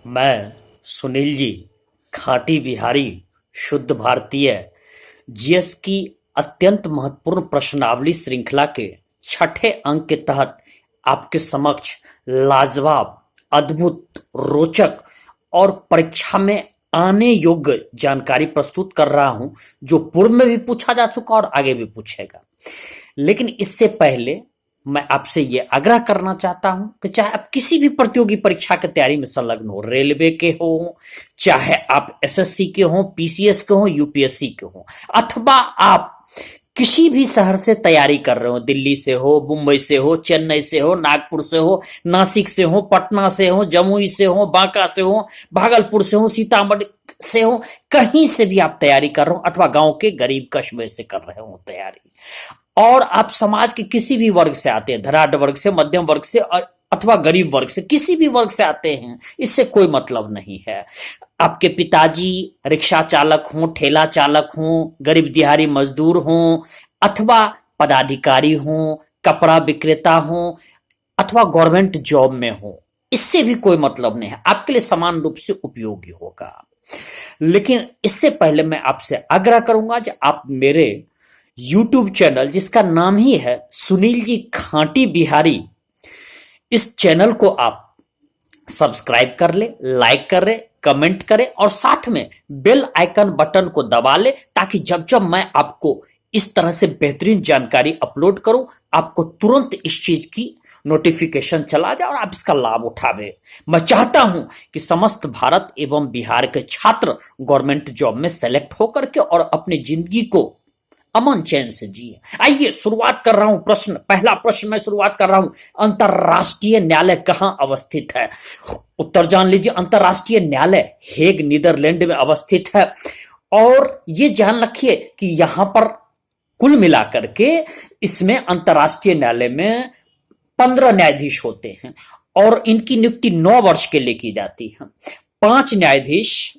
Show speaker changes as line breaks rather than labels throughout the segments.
मैं सुनील जी, खाटी बिहारी, शुद्ध भारतीय, जीएस की अत्यंत महत्वपूर्ण प्रश्नावली श्रृंखला के छठे अंक के तहत आपके समक्ष लाजवाब, अद्भुत, रोचक और परीक्षा में आने योग्य जानकारी प्रस्तुत कर रहा हूं, जो पूर्व में भी पूछा जा चुका और आगे भी पूछेगा। लेकिन इससे पहले मैं आपसे ये आग्रह करना चाहता हूं कि चाहे आप किसी भी प्रतियोगी परीक्षा की तैयारी में संलग्न हो, रेलवे के हो, चाहे आप एसएससी के हो, पीसीएस के हो, यूपीएससी के हो, अथवा आप किसी भी शहर से तैयारी कर रहे हो, दिल्ली से हो, मुंबई से हो, चेन्नई से हो, नागपुर से हो, नासिक से हो, पटना से हो, जमुई से हो, बांका से हो, भागलपुर से हो, सीतामढ़ी से हो, कहीं से भी आप तैयारी कर रहे हो, अथवा गांव के गरीब कस्बे से कर रहे हो तैयारी, और आप समाज के किसी भी वर्ग से आते हैं, धनाढ्य वर्ग से, मध्यम वर्ग से, अथवा गरीब वर्ग से, किसी भी वर्ग से आते हैं, इससे कोई मतलब नहीं है। आपके पिताजी रिक्शा चालक हों, ठेला चालक हों, गरीब दिहाड़ी मजदूर हों, अथवा पदाधिकारी हों, कपड़ा विक्रेता हों, अथवा गवर्नमेंट जॉब में हो, इससे भी कोई मतलब नहीं है। आपके लिए समान रूप से उपयोगी होगा। लेकिन इससे पहले मैं आपसे आग्रह करूंगा कि आप मेरे यूट्यूब चैनल, जिसका नाम ही है सुनील जी खाटी बिहारी, इस चैनल को आप सब्सक्राइब कर ले, लाइक कर ले, कमेंट करें और साथ में बेल आइकन बटन को दबा ले, ताकि जब जब मैं आपको इस तरह से बेहतरीन जानकारी अपलोड करूं, आपको तुरंत इस चीज की नोटिफिकेशन चला जाए और आप इसका लाभ उठावे। मैं चाहता हूं कि समस्त भारत एवं बिहार के छात्र गवर्नमेंट जॉब में सेलेक्ट होकर के और अपनी जिंदगी को अमन चैन से जिए। आइए शुरुआत कर रहा हूं। पहला प्रश्न मैं शुरुआत कर रहा हूं। अंतरराष्ट्रीय न्यायालय कहां अवस्थित है? उत्तर जान लीजिए। अंतरराष्ट्रीय न्यायालय हेग, नीदरलैंड में अवस्थित है। और ये जान रखिए कि यहां पर कुल मिलाकर के इसमें अंतरराष्ट्रीय न्यायालय में 15 न्यायाधीश होते हैं और इनकी नियुक्ति 9 वर्ष के लिए की जाती है। 5 न्यायाधीश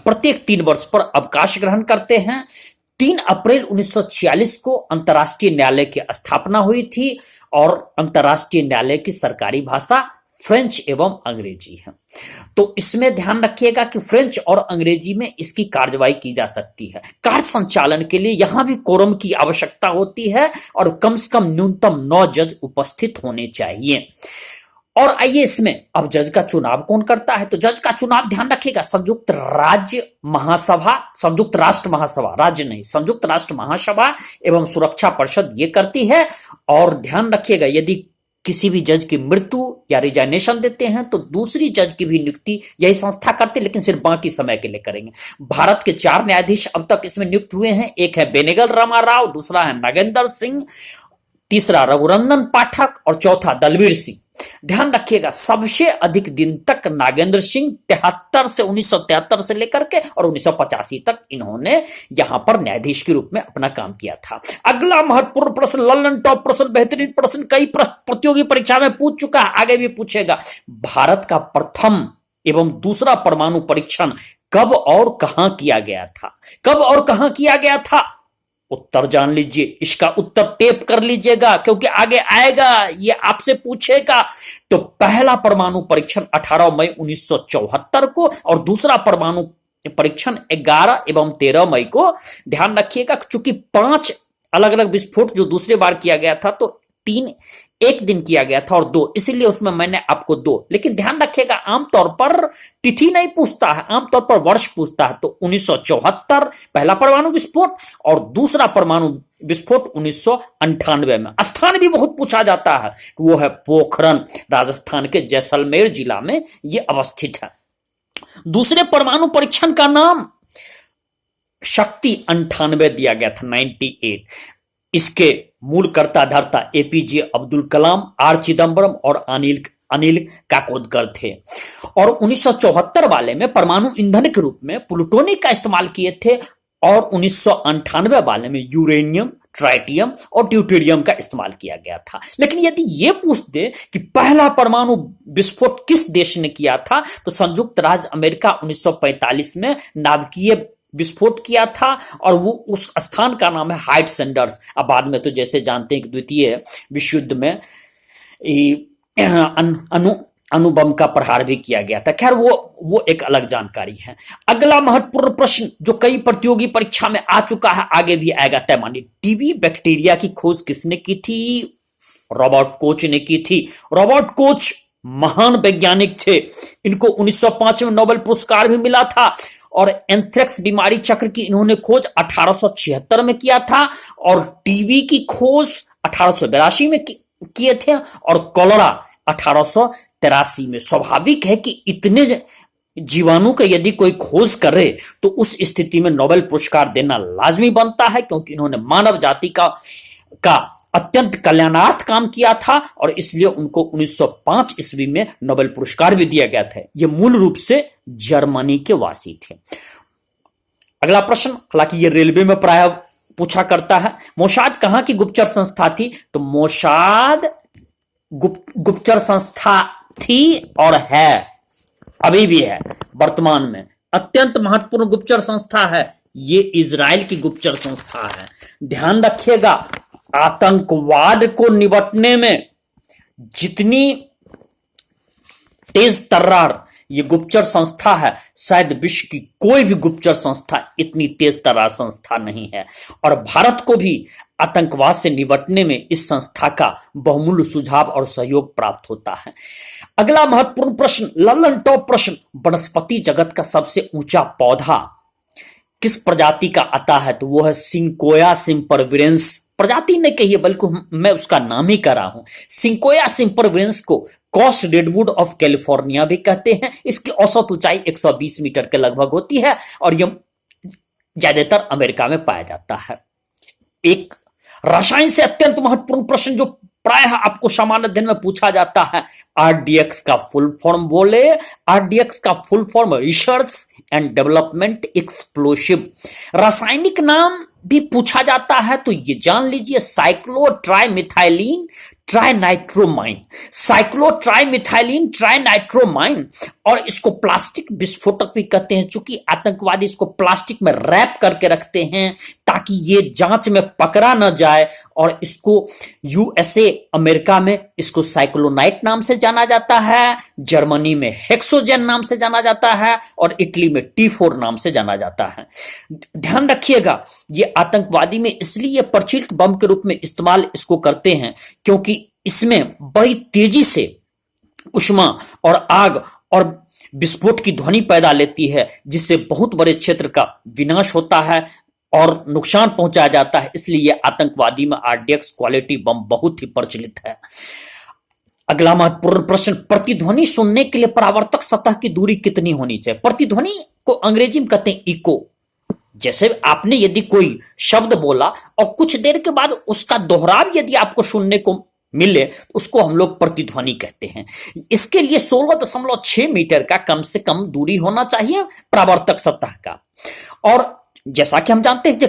प्रत्येक 3 वर्ष पर अवकाश ग्रहण करते हैं। 3 अप्रैल 1946 को अंतर्राष्ट्रीय न्यायालय की स्थापना हुई थी और अंतर्राष्ट्रीय न्यायालय की सरकारी भाषा फ्रेंच एवं अंग्रेजी है। तो इसमें ध्यान रखिएगा कि फ्रेंच और अंग्रेजी में इसकी कार्यवाही की जा सकती है। कार्य संचालन के लिए यहां भी कोरम की आवश्यकता होती है और कम से कम न्यूनतम 9 जज उपस्थित होने चाहिए। और आइए इसमें अब जज का चुनाव कौन करता है? तो जज का चुनाव ध्यान रखिएगा संयुक्त राष्ट्र महासभा, राज्य नहीं, संयुक्त राष्ट्र महासभा एवं सुरक्षा परिषद ये करती है। और ध्यान रखिएगा यदि किसी भी जज की मृत्यु या रिजाइनेशन देते हैं तो दूसरी जज की भी नियुक्ति यही संस्था करती है, लेकिन सिर्फ बाकी समय के लिए करेंगे। भारत के 4 न्यायाधीश अब तक इसमें नियुक्त हुए हैं। एक है बेनेगल रामाराव, दूसरा है नागेंद्र सिंह, तीसरा रघुनंदन पाठक और चौथा दलवीर सिंह। ध्यान रखिएगा सबसे अधिक दिन तक नागेंद्र सिंह 1973 से लेकर के और 1985 तक इन्होंने यहां पर न्यायाधीश के रूप में अपना काम किया था। अगला महत्वपूर्ण प्रश्न, लल्लन टॉप प्रश्न, बेहतरीन प्रश्न, कई प्रतियोगी परीक्षा में पूछ चुका है, आगे भी पूछेगा। भारत का प्रथम एवं दूसरा परमाणु परीक्षण कब और कहां किया गया था? कब और कहां किया गया था? उत्तर जान लीजिए। इसका उत्तर टेप कर लीजिएगा क्योंकि आगे आएगा, ये आपसे पूछेगा। तो पहला परमाणु परीक्षण 18 मई 1974 को और दूसरा परमाणु परीक्षण 11 एवं 13 मई को। ध्यान रखिएगा चूंकि 5 अलग अलग विस्फोट जो दूसरी बार किया गया था, तो 3 एक दिन किया गया था और 2, इसीलिए उसमें मैंने आपको 2। लेकिन ध्यान रखिएगा आमतौर पर तिथि नहीं पूछता है, आमतौर पर वर्ष पूछता है। तो 1974 पहला परमाणु विस्फोट और दूसरा परमाणु विस्फोट 1998 में। स्थान भी बहुत पूछा जाता है, वो है पोखरण, राजस्थान के जैसलमेर जिला में यह अवस्थित है। दूसरे परमाणु परीक्षण का नाम शक्ति 98 दिया गया था, 98। इसके मूल कर्ता धर्ता एपीजे अब्दुल कलाम, आर चिदम्बरम और अनिल काकोदकर थे। और 1974 वाले में परमाणु ईंधन के रूप में प्लूटोनियम का इस्तेमाल किए थे और 1998 वाले में यूरेनियम, ट्राइटियम और ड्यूटेरियम का इस्तेमाल किया गया था। लेकिन यदि यह पूछ दे कि पहला परमाणु विस्फोट किस देश ने किया था, तो संयुक्त राज्य अमेरिका 1945 में नाभिकीय विस्फोट किया था और वो उस स्थान का नाम है हाइट सेंडर्स। अब बाद में तो जैसे जानते हैं कि द्वितीय विश्व युद्ध में अणुबम का प्रहार भी किया गया था। खैर वो एक अलग जानकारी है। अगला महत्वपूर्ण प्रश्न जो कई प्रतियोगी परीक्षा में आ चुका है, आगे भी आएगा, तय मानिए। टीबी बैक्टीरिया की खोज किसने की थी? रॉबर्ट कोच ने की थी। रॉबर्ट कोच महान वैज्ञानिक थे। इनको 1905 में नोबेल पुरस्कार भी मिला था। और एंथ्रेक्स बीमारी चक्र की इन्होंने खोज 1876 में किया था। और टीबी की खोज 1882 में किए थे। और कोलेरा 1883 में। स्वाभाविक है कि इतने जीवाणु का यदि कोई खोज करे तो उस स्थिति में नोबेल पुरस्कार देना लाजमी बनता है, क्योंकि इन्होंने मानव जाति का अत्यंत कल्याणार्थ काम किया था। और इसलिए उनको 1905 ईस्वी में नोबेल पुरस्कार भी दिया गया था। ये मूल रूप से जर्मनी के वासी थे। अगला प्रश्न, हालांकि ये रेलवे में प्राय पूछा करता है, मोसाद कहां की गुप्तचर संस्था थी? तो मोसाद गुप्तचर संस्था थी और है, अभी भी है, वर्तमान में अत्यंत महत्वपूर्ण गुप्तचर संस्था है। ये इजराइल की गुप्तचर संस्था है। ध्यान रखिएगा, आतंकवाद को निपटने में जितनी तेज तर्रार ये गुप्तचर संस्था है, शायद विश्व की कोई भी गुप्तचर संस्था इतनी तेज तर्रार संस्था नहीं है। और भारत को भी आतंकवाद से निपटने में इस संस्था का बहुमूल्य सुझाव और सहयोग प्राप्त होता है। अगला महत्वपूर्ण प्रश्न, लल्लन टॉप प्रश्न, वनस्पति जगत का सबसे ऊंचा पौधा किस प्रजाति का आता है? तो वो है सिंकोया सिम्परविरेंस। प्रजाति ने कही है, बल्कि मैं उसका नाम ही कर रहा हूं। सिंकोया सिम्परविरेंस को कॉस्ट रेडवुड ऑफ कैलिफोर्निया भी कहते हैं। इसकी औसत ऊंचाई 120 मीटर के लगभग होती है और यह ज्यादातर अमेरिका में पाया जाता है। एक रसायन से अत्यंत महत्वपूर्ण प्रश्न जो प्रायः आपको सामान्य अध्ययन में पूछा जाता है, आरडीएक्स का फुल फॉर्म बोले। आरडीएक्स का full form research and development explosive. रासायनिक नाम भी पूछा जाता है तो ये जान लीजिए, साइक्लोट्राइमिथाइलिन ट्राइनाइट्रोमाइन। साइक्लोट्राइमिथाइलिन ट्राइनाइट्रोमाइन। और इसको प्लास्टिक विस्फोटक भी कहते हैं, चूंकि आतंकवादी इसको प्लास्टिक में रैप करके रखते हैं ताकि ये जांच में पकड़ा न जाए। और इसको यूएसए अमेरिका में इसको साइक्लोनाइट नाम से जाना जाता है, जर्मनी में हेक्सोजेन नाम से जाना जाता है और इटली में T4 नाम से जाना जाता है। ध्यान रखिएगा, ये आतंकवादी में इसलिए प्रचलित बम के रूप में इस्तेमाल इसको करते हैं क्योंकि इसमें बड़ी तेजी से उष्मा और आग और विस्फोट की ध्वनि पैदा लेती है, जिससे बहुत बड़े क्षेत्र का विनाश होता है और नुकसान पहुंचाया जाता है। इसलिए आतंकवादी में आरडीएक्स क्वालिटी बम बहुत ही प्रचलित है। अगला महत्वपूर्ण प्रश्न, प्रतिध्वनि सुनने के लिए परावर्तक सतह की दूरी कितनी होनी चाहिए? प्रतिध्वनि को अंग्रेजी में कहते हैं इको। जैसे आपने यदि कोई शब्द बोला और कुछ देर के बाद उसका दोहराव यदि आपको सुनने को मिले तो उसको हम लोग प्रतिध्वनि कहते हैं। इसके लिए 16.6 मीटर का कम से कम दूरी होना चाहिए परावर्तक सतह का। और जैसा कि हम जानते हैं कि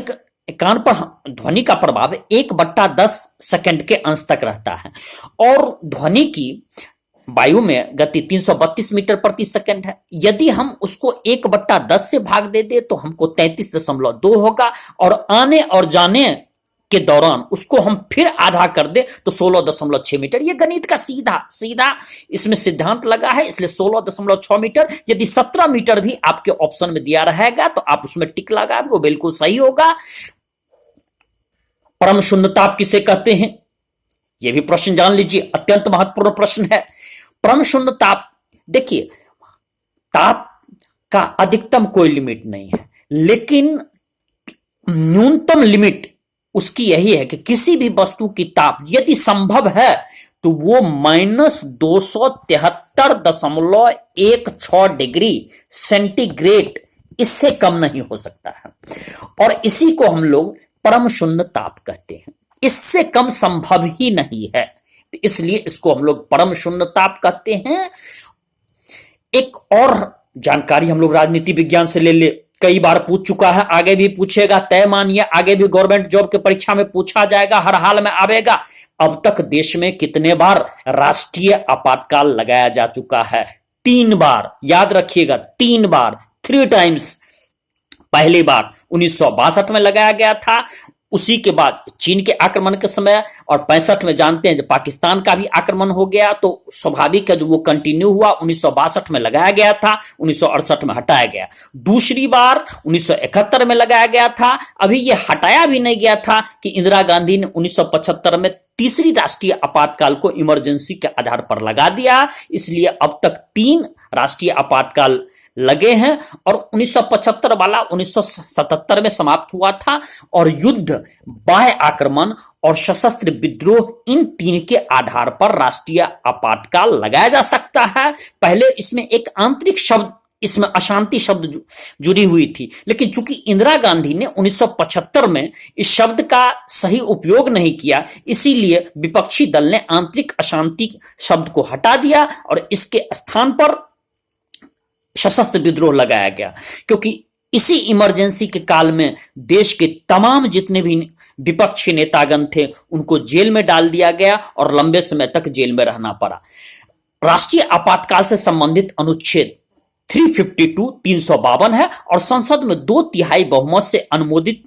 कान पर ध्वनि का प्रभाव 1/10 सेकंड के अंश तक रहता है और ध्वनि की वायु में गति 332 मीटर प्रति सेकंड है। यदि हम उसको 1/10 से भाग दे दे तो हमको 33.2 होगा और आने और जाने के दौरान उसको हम फिर आधा कर दे तो 16.6 मीटर। यह गणित का सीधा इसमें सिद्धांत लगा है, इसलिए 16.6 मीटर। यदि 17 मीटर भी आपके ऑप्शन में दिया रहेगा तो आप उसमें टिक लगा, वो बिल्कुल सही होगा। परम शून्य ताप किसे कहते हैं? यह भी प्रश्न जान लीजिए, अत्यंत महत्वपूर्ण प्रश्न है। परम शून्य ताप, देखिए ताप का अधिकतम कोई लिमिट नहीं है, लेकिन न्यूनतम लिमिट उसकी यही है कि किसी भी वस्तु की ताप यदि संभव है तो वो -273.16 डिग्री सेंटीग्रेड, इससे कम नहीं हो सकता है। और इसी को हम लोग परम शून्य ताप कहते हैं। इससे कम संभव ही नहीं है, तो इसलिए इसको हम लोग परम शून्य ताप कहते हैं। एक और जानकारी हम लोग राजनीति विज्ञान से ले कई बार पूछ चुका है, आगे भी पूछेगा, तय मानिए आगे भी गवर्नमेंट जॉब के परीक्षा में पूछा जाएगा, हर हाल में आवेगा। अब तक देश में कितने बार राष्ट्रीय आपातकाल लगाया जा चुका है? 3 बार। याद रखिएगा, 3 बार, 3 टाइम्स। पहली बार 1962 में लगाया गया था, उसी के बाद चीन के आक्रमण के समय और 65 में जानते हैं जब पाकिस्तान का भी आक्रमण हो गया तो स्वाभाविक है जो वो कंटिन्यू हुआ। 1962 में लगाया गया था, 1968 में हटाया गया, दूसरी बार 1971 में लगाया गया था। अभी ये हटाया भी नहीं गया था कि इंदिरा गांधी ने 1975 में तीसरी राष्ट्रीय आपातकाल को इमरजेंसी के आधार पर लगा दिया। इसलिए अब तक 3 राष्ट्रीय आपातकाल लगे हैं और 1975 वाला 1977 में समाप्त हुआ था। और युद्ध, बाह्य आक्रमण और सशस्त्र विद्रोह, इन 3 के आधार पर राष्ट्रीय आपातकाल लगाया जा सकता है। पहले इसमें एक आंतरिक शब्द, इसमें अशांति शब्द जुड़ी हुई थी, लेकिन चूंकि इंदिरा गांधी ने 1975 में इस शब्द का सही उपयोग नहीं किया, इसीलिए विपक्षी दल ने आंतरिक अशांति शब्द को हटा दिया और इसके स्थान पर सशस्त्र विद्रोह लगाया गया। क्योंकि इसी इमरजेंसी के काल में देश के तमाम जितने भी विपक्ष के नेतागण थे उनको जेल में डाल दिया गया और लंबे समय तक जेल में रहना पड़ा। राष्ट्रीय आपातकाल से संबंधित अनुच्छेद 352 352 है और संसद में 2/3 बहुमत से अनुमोदित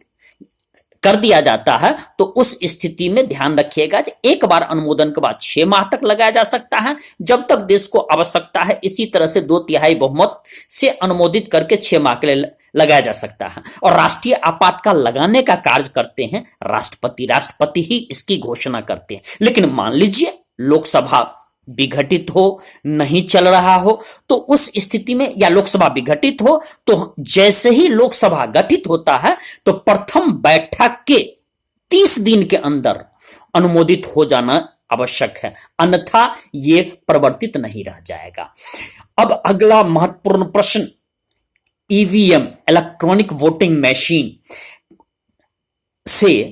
कर दिया जाता है। तो उस स्थिति में ध्यान रखिएगा कि एक बार अनुमोदन के बाद 6 माह तक लगाया जा सकता है, जब तक देश को आवश्यकता है। इसी तरह से 2/3 बहुमत से अनुमोदित करके 6 माह के लिए लगाया जा सकता है। और राष्ट्रीय आपातकाल लगाने का कार्य करते हैं राष्ट्रपति। राष्ट्रपति ही इसकी घोषणा करते हैं। लेकिन मान लीजिए लोकसभा विघटित हो, नहीं चल रहा हो, तो उस स्थिति में, या लोकसभा विघटित हो तो जैसे ही लोकसभा गठित होता है तो प्रथम बैठक के 30 दिन के अंदर अनुमोदित हो जाना आवश्यक है, अन्यथा यह प्रवर्तित नहीं रह जाएगा। अब अगला महत्वपूर्ण प्रश्न, ईवीएम इलेक्ट्रॉनिक वोटिंग मशीन से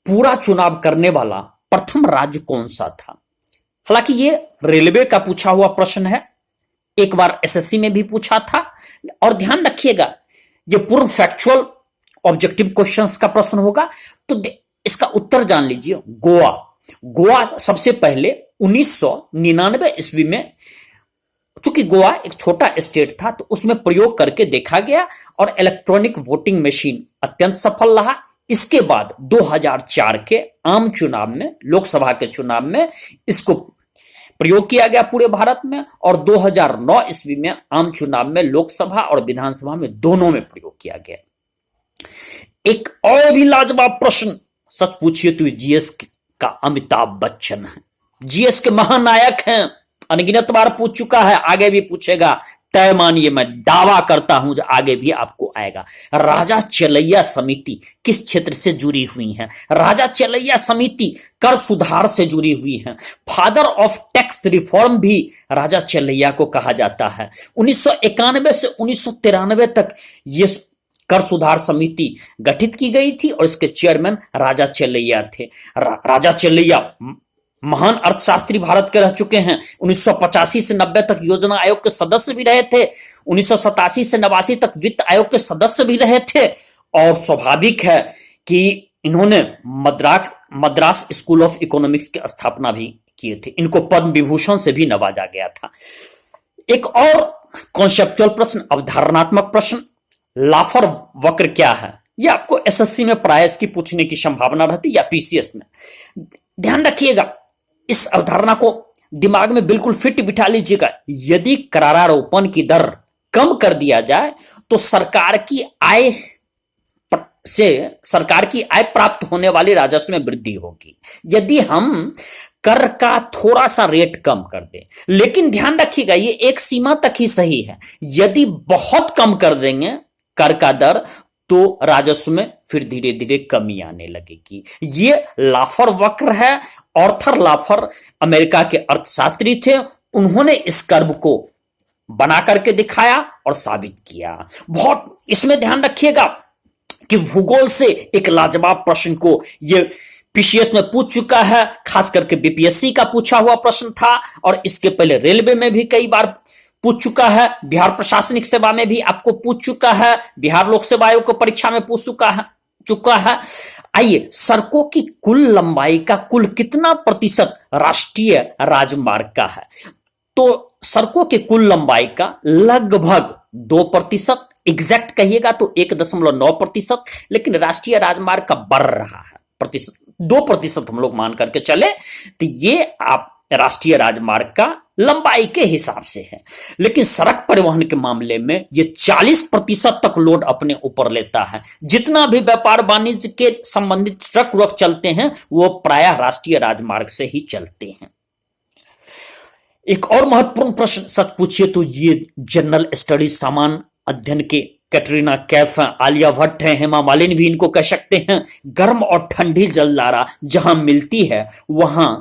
पूरा चुनाव करने वाला प्रथम राज्य कौन सा था? हालांकि ये रेलवे का पूछा हुआ प्रश्न है, एक बार एसएससी में भी पूछा था। और ध्यान रखिएगा ये पूर्ण फैक्चुअल ऑब्जेक्टिव क्वेश्चंस का प्रश्न होगा, तो इसका उत्तर जान लीजिए। गोवा सबसे पहले 1999 ईस्वी में, चूंकि गोवा एक छोटा स्टेट था तो उसमें प्रयोग करके देखा गया और इलेक्ट्रॉनिक वोटिंग मशीन अत्यंत सफल रहा। इसके बाद 2004 के आम चुनाव में, लोकसभा के चुनाव में इसको प्रयोग किया गया पूरे भारत में, और 2009 ईस्वी में आम चुनाव में लोकसभा और विधानसभा में दोनों में प्रयोग किया गया। एक और भी लाजवाब प्रश्न, सच पूछिए तो जीएस का अमिताभ बच्चन है, जीएस के महानायक हैं, अनगिनत बार पूछ चुका है, आगे भी पूछेगा। तय मानिए, मैं दावा करता हूं जो आगे भी आपको आएगा। राजा चलैया समिति किस क्षेत्र से जुड़ी हुई है? राजा चलैया समिति कर सुधार से जुड़ी हुई है। फादर ऑफ टैक्स रिफॉर्म भी राजा चलैया को कहा जाता है। 1991 से 1993 तक ये कर सुधार समिति गठित की गई थी और इसके चेयरमैन राजा चलैया थे। राजा चलैया महान अर्थशास्त्री भारत के रह चुके हैं। 1985 से 90 तक योजना आयोग के सदस्य भी रहे थे। 1987 से 89 तक वित्त आयोग के सदस्य भी रहे थे। और स्वाभाविक है कि इन्होंने मद्रास स्कूल ऑफ इकोनॉमिक्स की स्थापना भी किए थे। इनको पद्म विभूषण से भी नवाजा गया था। एक और कॉन्सेप्चुअल प्रश्न, अवधारणात्मक प्रश्न, लाफर वक्र क्या है? यह आपको एसएससी में प्राय इसकी पूछने की संभावना रहती या पीसीएस में। ध्यान रखिएगा, इस अवधारणा को दिमाग में बिल्कुल फिट बिठा लीजिएगा। यदि करारोपण की दर कम कर दिया जाए तो सरकार की आय प्राप्त होने वाली राजस्व में वृद्धि होगी। यदि हम कर का थोड़ा सा रेट कम कर दें, लेकिन ध्यान रखिएगा ये एक सीमा तक ही सही है। यदि बहुत कम कर देंगे कर का दर तो राजस्व में फिर धीरे धीरे कमी आने लगेगी। ये लाफर वक्र है। आर्थर लाफर अमेरिका के अर्थशास्त्री थे। उन्होंने इस कर्व को बना करके दिखाया और साबित किया। बहुत इसमें ध्यान रखिएगा कि भूगोल से एक लाजवाब प्रश्न को ये पीसीएस में पूछ चुका है, खास करके बीपीएससी का पूछा हुआ प्रश्न था और इसके पहले रेलवे में भी कई बार पूछ चुका है। बिहार प्रशासनिक सेवा में भी आपको पूछ चुका है। बिहार लोक सेवा आयोग को परीक्षा में पूछ चुका है। आइए, सड़कों की कुल लंबाई का कुल कितना प्रतिशत राष्ट्रीय राजमार्ग का है? तो सड़कों की कुल लंबाई का लगभग 2%, एग्जैक्ट कहिएगा तो 1.9%, लेकिन राष्ट्रीय राजमार्ग का बढ़ रहा है। प्रतिशत 2% हम लोग मान करके चले तो ये आप राष्ट्रीय राजमार्ग का लंबाई के हिसाब से है। लेकिन सड़क परिवहन के मामले में ये 40% तक लोड अपने ऊपर लेता है। जितना भी व्यापार वाणिज्य के संबंधित ट्रक व्रक चलते हैं वो प्रायः राष्ट्रीय राजमार्ग से ही चलते हैं। एक और महत्वपूर्ण प्रश्न सच पूछिए तो ये जनरल स्टडीज सामान्य अध्ययन के कैटरीना कैफ हैं, आलिया भट्ट हैं, हेमा मालिनी भी इनको कह सकते हैं। गर्म और ठंडी जलधारा जहां मिलती है वहां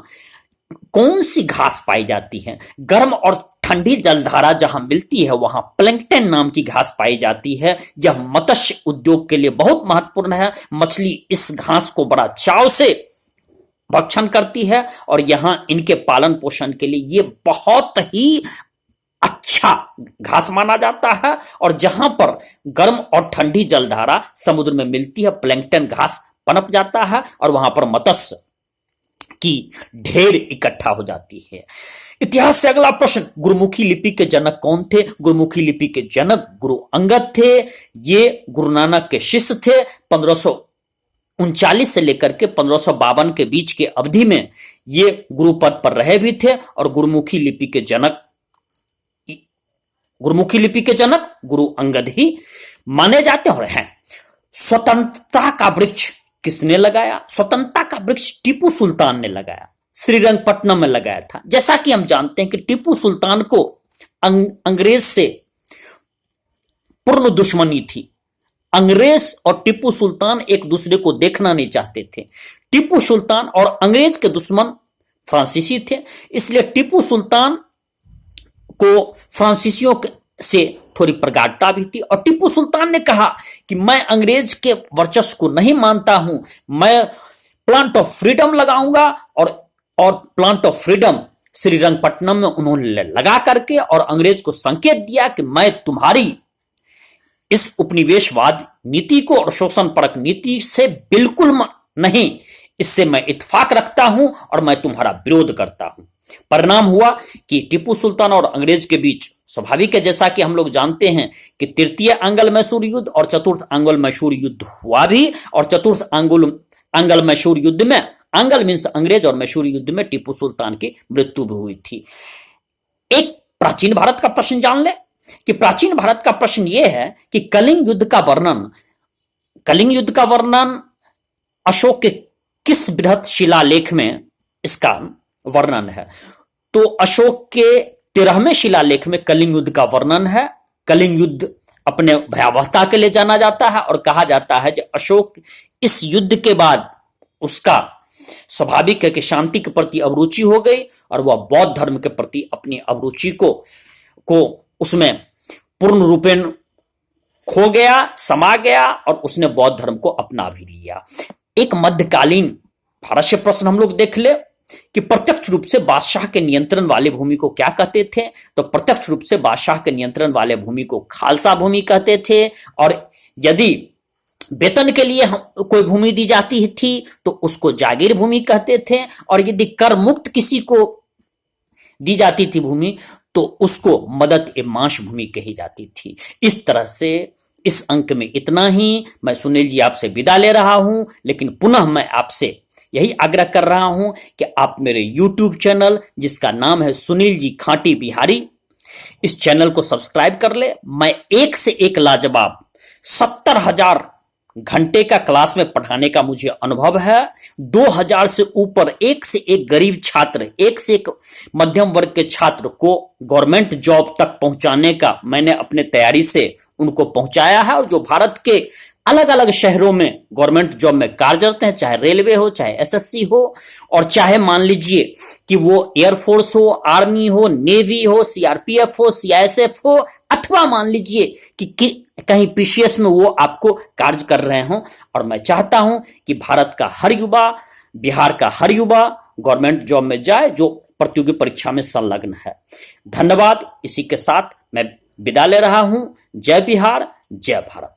कौन सी घास पाई जाती है? गर्म और ठंडी जलधारा जहां मिलती है वहां प्लैंकटन नाम की घास पाई जाती है। यह मत्स्य उद्योग के लिए बहुत महत्वपूर्ण है। मछली इस घास को बड़ा चाव से भक्षण करती है और यहां इनके पालन पोषण के लिए ये बहुत ही अच्छा घास माना जाता है। और जहां पर गर्म और ठंडी जलधारा समुद्र में मिलती है प्लैंकटन घास पनप जाता है और वहां पर मत्स्य की ढेर इकट्ठा हो जाती है। इतिहास से अगला प्रश्न, गुरुमुखी लिपि के जनक कौन थे? गुरुमुखी लिपि के जनक गुरु अंगद थे। ये गुरु नानक के शिष्य थे। 1539 से लेकर के 1552 के बीच के अवधि में ये गुरु पद पर रहे भी थे। और गुरुमुखी लिपि के जनक गुरु अंगद ही माने जाते हैं। स्वतंत्रता का वृक्ष किसने लगाया? स्वतंत्रता का वृक्ष टीपू सुल्तान ने लगाया, श्रीरंगपट्टनम में लगाया था। जैसा कि हम जानते हैं कि टीपू सुल्तान को अंग्रेज से पूर्ण दुश्मनी थी। अंग्रेज और टीपू सुल्तान एक दूसरे को देखना नहीं चाहते थे। टीपू सुल्तान और अंग्रेज के दुश्मन फ्रांसीसी थे, इसलिए टीपू सुल्तान को फ्रांसीसियों से थोड़ी प्रगाढ़ता भी थी। और टीपू सुल्तान ने कहा कि मैं अंग्रेज के वर्चस्व को नहीं मानता हूं, मैं प्लांट ऑफ फ्रीडम लगाऊंगा। और प्लांट ऑफ फ्रीडम श्रीरंगपट्टनम में उन्होंने लगा करके और अंग्रेज को संकेत दिया कि मैं तुम्हारी इस उपनिवेशवाद नीति को और शोषण परक नीति से बिल्कुल नहीं, इससे मैं इत्तेफाक रखता हूं और मैं तुम्हारा विरोध करता हूं। परिणाम हुआ कि टीपू सुल्तान और अंग्रेज के बीच स्वाभाविक है, जैसा कि हम लोग जानते हैं कि तृतीय आंग्ल मैसूर युद्ध और चतुर्थ आंग्ल मैसूर युद्ध हुआ भी। और चतुर्थ आंग्ल मैसूर युद्ध में, आंग्ल मीन्स अंग्रेज, और मैसूर युद्ध में टीपू सुल्तान की मृत्यु भी हुई थी। एक प्राचीन भारत का प्रश्न जान ले कि प्राचीन भारत का प्रश्न यह है कि कलिंग युद्ध का वर्णन अशोक के किस बृहत शिलालेख में इसका वर्णन है? तो अशोक के 13वें शिलालेख में कलिंग युद्ध का वर्णन है। कलिंग युद्ध अपने भयावहता के लिए जाना जाता है और कहा जाता है कि अशोक इस युद्ध के बाद उसका स्वाभाविक है कि शांति के प्रति अभिरुचि हो गई और वह बौद्ध धर्म के प्रति अपनी अभिरुचि को उसमें पूर्ण रूपेण खो गया, समा गया और उसने बौद्ध धर्म को अपना भी लिया। एक मध्यकालीन भारत से प्रश्न हम लोग देख ले कि प्रत्यक्ष रूप से बादशाह के नियंत्रण वाले भूमि को क्या कहते थे? तो प्रत्यक्ष रूप से बादशाह के नियंत्रण वाले भूमि को खालसा भूमि कहते थे। और यदि वेतन के लिए कोई भूमि दी जाती थी तो उसको जागीर भूमि कहते थे। और यदि कर मुक्त किसी को दी जाती थी भूमि तो उसको मदद ए मांस भूमि कही जाती थी। इस तरह से इस अंक में इतना ही। मैं सुनील जी आपसे विदा ले रहा हूं, लेकिन पुनः मैं आपसे यही आग्रह कर रहा हूं कि आप मेरे YouTube चैनल जिसका नाम है सुनील जी खाटी बिहारी, इस चैनल को सब्सक्राइब कर ले। मैं एक से एक लाजवाब 70,000 घंटे का क्लास में पढ़ाने का मुझे अनुभव है। 2000 से ऊपर एक से एक गरीब छात्र, एक से एक मध्यम वर्ग के छात्र को गवर्नमेंट जॉब तक पहुंचाने का मैंने अपने तैयारी से उनको पहुंचाया है। और जो भारत के अलग अलग शहरों में गवर्नमेंट जॉब में कार्यरत हैं, चाहे रेलवे हो, चाहे एसएससी हो, और चाहे मान लीजिए कि वो एयरफोर्स हो, आर्मी हो, नेवी हो, सीआरपीएफ हो, सीआईएसएफ हो, अथवा मान लीजिए कि कहीं पीसीएस में वो आपको कार्य कर रहे हों। और मैं चाहता हूं कि भारत का हर युवा, बिहार का हर युवा गवर्नमेंट जॉब में जाए जो प्रतियोगी परीक्षा में संलग्न है। धन्यवाद। इसी के साथ मैं विदा ले रहा हूं। जय बिहार, जय भारत।